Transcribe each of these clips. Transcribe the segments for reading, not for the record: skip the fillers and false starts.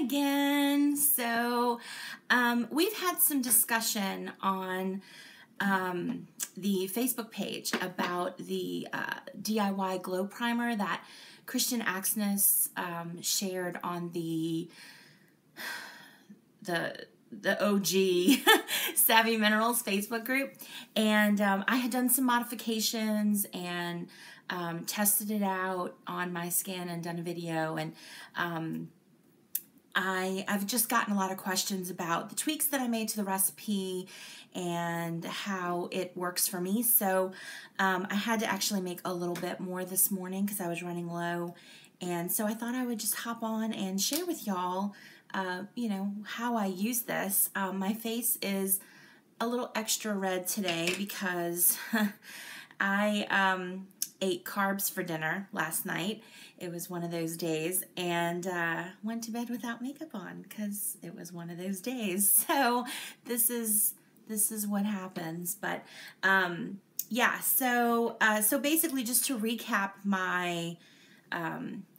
again. So we've had some discussion on the Facebook page about the DIY glow primer that Christian Axnesses shared on the OG Savvy Minerals Facebook group, and I had done some modifications and tested it out on my skin and done a video, and I've just gotten a lot of questions about the tweaks that I made to the recipe and how it works for me. So I had to actually make a little bit more this morning because I was running low, and so I thought I would just hop on and share with y'all you know, how I use this. My face is a little extra red today because I ate carbs for dinner last night. It was one of those days, and went to bed without makeup on because it was one of those days. So this is what happens. But yeah, so basically, just to recap my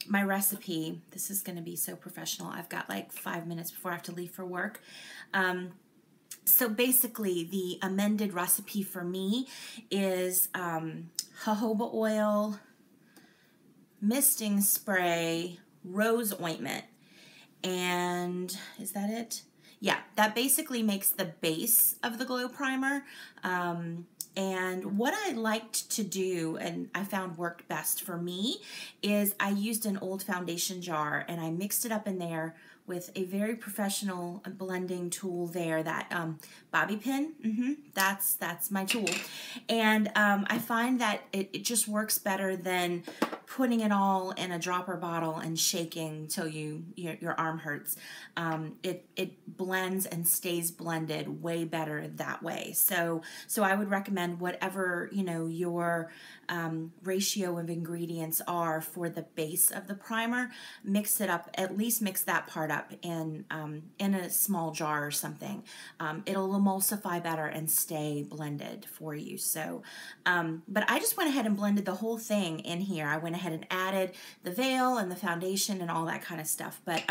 my recipe. This is going to be so professional. I've got like 5 minutes before I have to leave for work. So basically, the amended recipe for me is jojoba oil, misting spray, rose ointment, and is that it? Yeah, that basically makes the base of the glow primer. And what I liked to do, and I found worked best for me, is I used an old foundation jar and I mixed it up in there with a very professional blending tool there, that bobby pin. That's my tool. And I find that it just works better than putting it all in a dropper bottle and shaking till your arm hurts. It blends and stays blended way better that way. So I would recommend whatever, you know, your ratio of ingredients are for the base of the primer, mix it up, at least mix that part up in a small jar or something. It'll emulsify better and stay blended for you. So, but I just went ahead and blended the whole thing in here. I went ahead and added the veil and the foundation and all that kind of stuff. But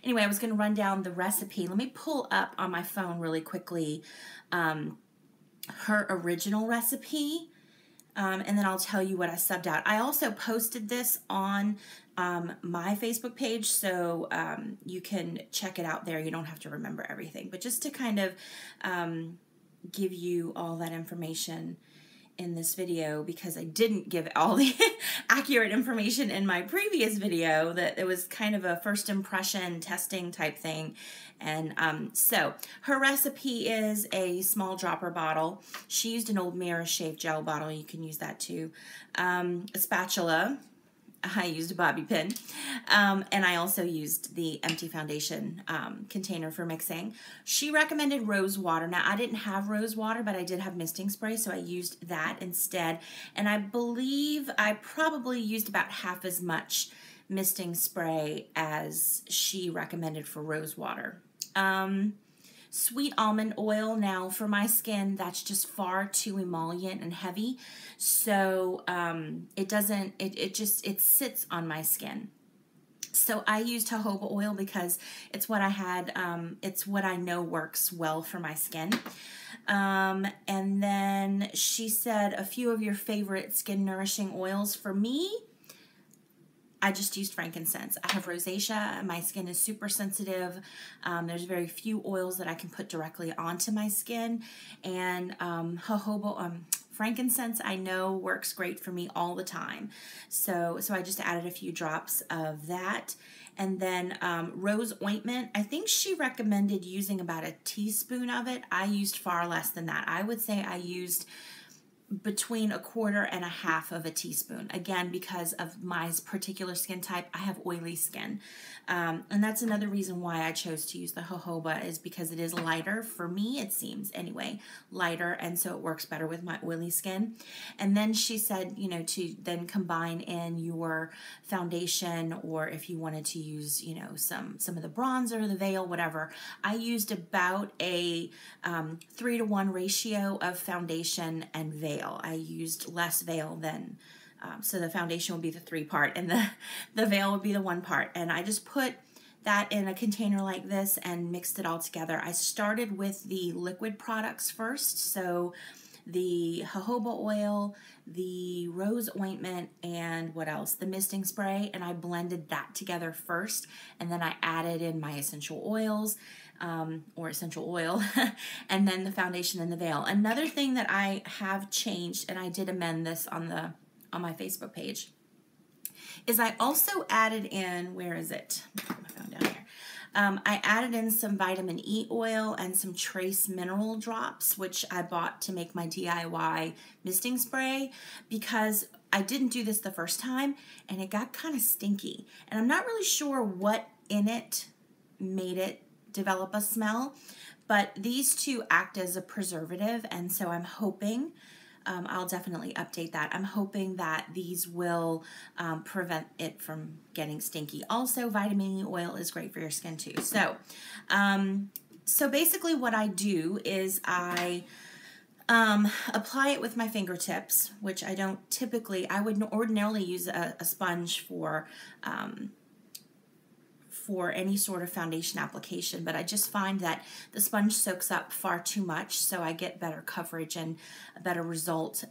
anyway, I was going to run down the recipe. Let me pull up on my phone really quickly her original recipe, and then I'll tell you what I subbed out. I also posted this on my Facebook page, so you can check it out there. You don't have to remember everything, but just to kind of give you all that information in this video, because I didn't give all the accurate information in my previous video, that it was kind of a first impression testing type thing. And so her recipe is a small dropper bottle. She used an old mirror shaved gel bottle. You can use that too. A spatula. I used a bobby pin, and I also used the empty foundation container for mixing. She recommended rose water. Now, I didn't have rose water, but I did have misting spray, so I used that instead. And I believe I probably used about half as much misting spray as she recommended for rose water. Sweet almond oil. Now, for my skin, that's just far too emollient and heavy, so it sits on my skin. So I used jojoba oil because it's what I had, it's what I know works well for my skin. And then she said a few of your favorite skin nourishing oils. For me, I just used frankincense. I have rosacea. My skin is super sensitive. There's very few oils that I can put directly onto my skin. And frankincense, I know works great for me all the time. So I just added a few drops of that. And then rose ointment, I think she recommended using about a teaspoon of it. I used far less than that. I would say I used between 1/4 and 1/2 of a teaspoon. Again, because of my particular skin type, I have oily skin. And that's another reason why I chose to use the jojoba, is because it is lighter. For me, it seems anyway, lighter, and so it works better with my oily skin. And then she said, you know, to then combine in your foundation, or if you wanted to use, you know, some of the bronzer, the veil, whatever. I used about a 3-to-1 ratio of foundation and veil. I used less veil than so the foundation would be the 3 part and the veil would be the 1 part. And I just put that in a container like this and mixed it all together. I started with the liquid products first, so the jojoba oil, the rose ointment, and what else? The misting spray, and I blended that together first, and then I added in my essential oils, or essential oil, and then the foundation and the veil. Another thing that I have changed, and I did amend this on my Facebook page, is I also added in, where is it? Put my phone down here. I added in some vitamin E oil and some trace mineral drops, which I bought to make my DIY misting spray, because I didn't do this the first time and it got kind of stinky. And I'm not really sure what in it made it develop a smell, but these two act as a preservative, and so I'm hoping, I'll definitely update that. I'm hoping that these will prevent it from getting stinky. Also, vitamin E oil is great for your skin too. So, so basically what I do is I apply it with my fingertips, which I don't typically, I would ordinarily use a sponge for any sort of foundation application, but I just find that the sponge soaks up far too much, so I get better coverage and a better result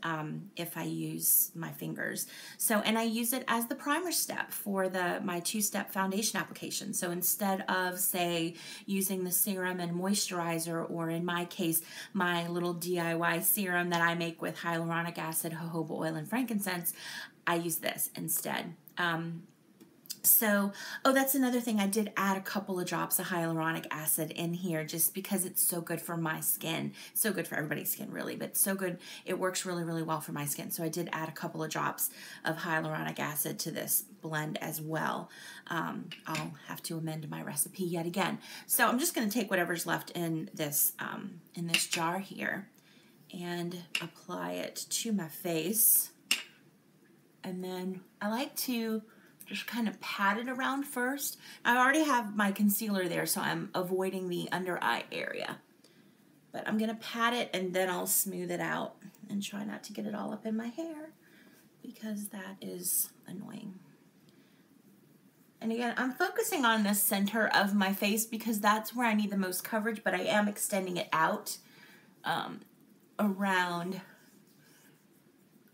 if I use my fingers. So, and I use it as the primer step for my two-step foundation application. So instead of, say, using the serum and moisturizer, or in my case, my little DIY serum that I make with hyaluronic acid, jojoba oil, and frankincense, I use this instead. So, oh, that's another thing. I did add a couple of drops of hyaluronic acid in here just because it's so good for my skin. So good for everybody's skin, really, but so good. It works really, really well for my skin. So I did add a couple of drops of hyaluronic acid to this blend as well. I'll have to amend my recipe yet again. So I'm just going to take whatever's left in this jar here and apply it to my face. And then I like to just kind of pat it around first. I already have my concealer there, so I'm avoiding the under eye area. But I'm going to pat it and then I'll smooth it out and try not to get it all up in my hair, because that is annoying. And again, I'm focusing on the center of my face because that's where I need the most coverage, but I am extending it out around.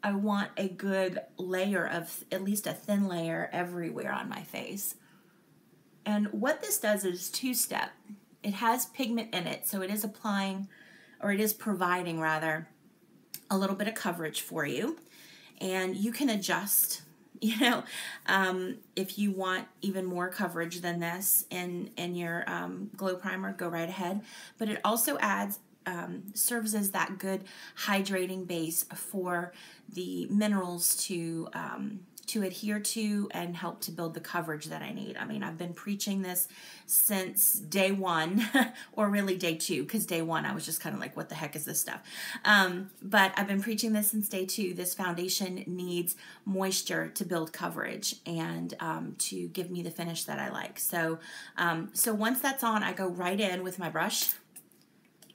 I want a good layer of, at least a thin layer everywhere on my face. And what this does is two-step. It has pigment in it, so it is applying, or it is providing rather, a little bit of coverage for you. And you can adjust, you know, if you want even more coverage than this in your glow primer, go right ahead. But it also adds, serves as that good hydrating base for the minerals to adhere to and help to build the coverage that I need. I mean, I've been preaching this since day one, or really day two, because day one I was just kind of like, what the heck is this stuff? But I've been preaching this since day two. This foundation needs moisture to build coverage and to give me the finish that I like. So, so once that's on, I go right in with my brush,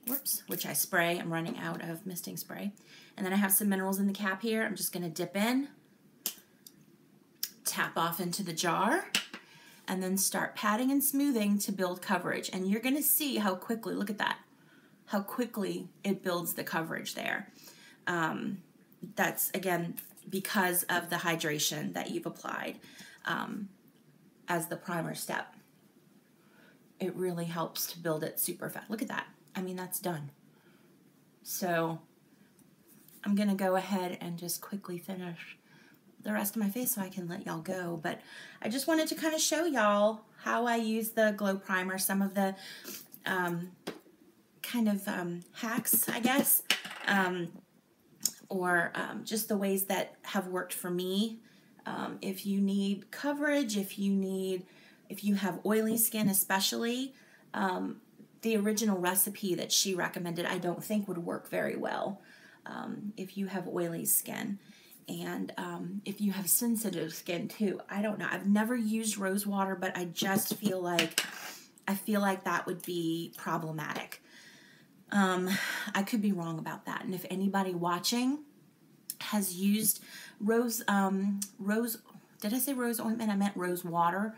whoops, which I spray. I'm running out of misting spray. And then I have some minerals in the cap here. I'm just going to dip in, tap off into the jar, and then start patting and smoothing to build coverage. And you're going to see how quickly, look at that, how quickly it builds the coverage there. That's, again, because of the hydration that you've applied as the primer step. It really helps to build it super fast. Look at that. I mean, that's done. So I'm going to go ahead and just quickly finish the rest of my face so I can let y'all go. But I just wanted to kind of show y'all how I use the Glow Primer, some of the kind of hacks, I guess, or just the ways that have worked for me. If you need coverage, if you have oily skin especially, the original recipe that she recommended I don't think would work very well if you have oily skin. And if you have sensitive skin too. I don't know. I've never used rose water, but I just feel like that would be problematic. I could be wrong about that. And if anybody watching has used rose, did I say rose ointment? I meant rose water.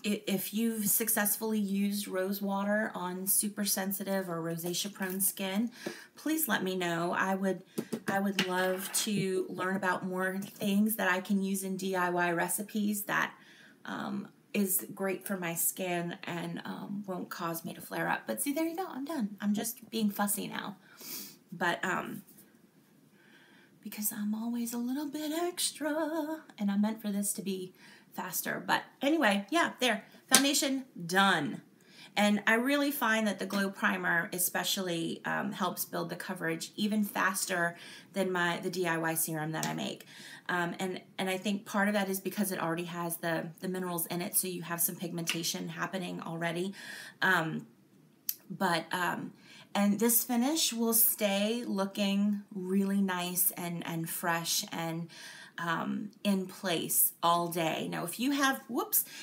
if you've successfully used rose water on super sensitive or rosacea prone skin, please let me know. I would love to learn about more things that I can use in DIY recipes that is great for my skin and won't cause me to flare up. But see, there you go. I'm done. I'm just being fussy now. But because I'm always a little bit extra, and I meant for this to be faster. But anyway, yeah, there. Foundation done. And I really find that the Glow Primer especially helps build the coverage even faster than the DIY serum that I make. And I think part of that is because it already has the minerals in it, so you have some pigmentation happening already. And this finish will stay looking really nice and fresh and in place all day. Now, if you have,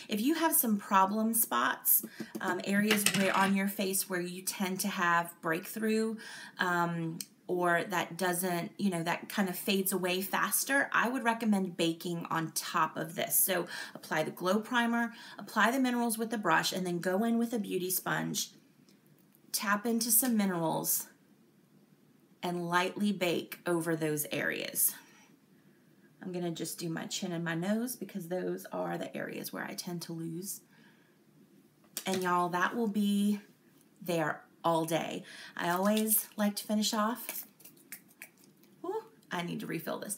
if you have some problem spots, areas where on your face where you tend to have breakthrough, or that doesn't, that kind of fades away faster, I would recommend baking on top of this. So apply the Glow Primer, apply the minerals with the brush, and then go in with a beauty sponge, tap into some minerals, and lightly bake over those areas. I'm going to just do my chin and my nose because those are the areas where I tend to lose. And y'all, that will be there all day. I always like to finish off. Ooh, I need to refill this.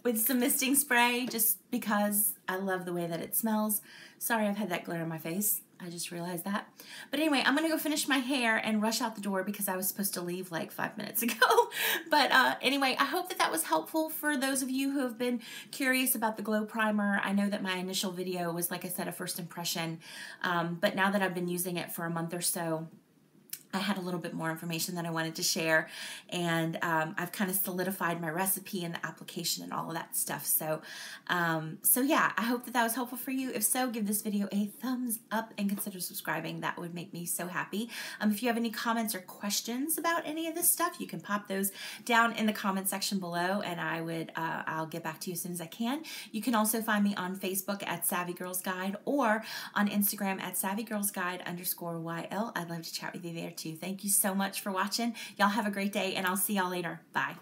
With some misting spray just because I love the way that it smells. Sorry, I've had that glare on my face. I just realized that. But anyway, I'm going to go finish my hair and rush out the door because I was supposed to leave like 5 minutes ago. But anyway, I hope that that was helpful for those of you who have been curious about the Glow Primer. I know that my initial video was, like I said, a first impression. But now that I've been using it for a month or so, I had a little bit more information that I wanted to share, and I've kind of solidified my recipe and the application and all of that stuff. So yeah, I hope that that was helpful for you. If so, give this video a thumbs up and consider subscribing. That would make me so happy. If you have any comments or questions about any of this stuff, you can pop those down in the comment section below, and I'll get back to you as soon as I can. You can also find me on Facebook at Savvy Girls Guide or on Instagram at SavvyGirlsGuide_YL. I'd love to chat with you there too. Thank you so much for watching. Y'all have a great day, and I'll see y'all later. Bye.